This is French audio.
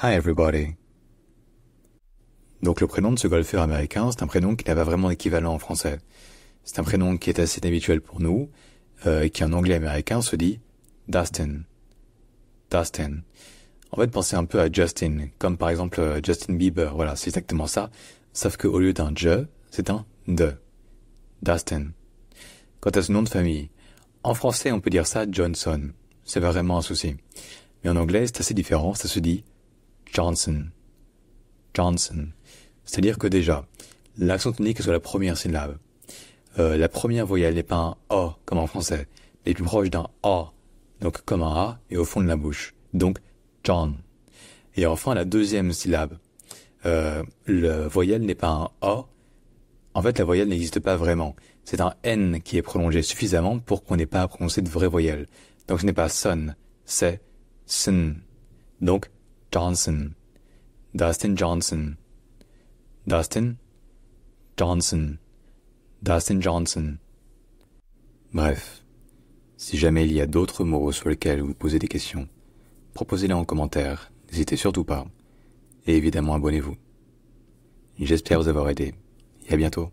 Hi everybody. Donc le prénom de ce golfeur américain, c'est un prénom qui n'a pas vraiment d'équivalent en français. C'est un prénom qui est assez inhabituel pour nous, et qui en anglais américain se dit Dustin. Dustin. En fait, pensez un peu à Justin, comme par exemple Justin Bieber, voilà, c'est exactement ça, sauf qu'au lieu d'un je, c'est un de. Dustin. Quant à ce nom de famille, en français on peut dire ça Johnson, c'est pas vraiment un souci. Mais en anglais c'est assez différent, ça se dit Johnson. Johnson. C'est-à-dire que déjà, l'accent tonique est sur la première syllabe. La première voyelle n'est pas un A comme en français, mais plus proche d'un A, donc comme un A et au fond de la bouche. Donc John. Et enfin la deuxième syllabe. Le voyelle n'est pas un A. En fait, la voyelle n'existe pas vraiment. C'est un N qui est prolongé suffisamment pour qu'on n'ait pas à prononcer de vraie voyelle. Donc ce n'est pas son, c'est sun. Donc Johnson. Dustin Johnson. Dustin Johnson. Dustin Johnson. Bref, si jamais il y a d'autres mots sur lesquels vous posez des questions, proposez-les en commentaire, n'hésitez surtout pas. Et évidemment abonnez-vous. J'espère vous avoir aidé, et à bientôt.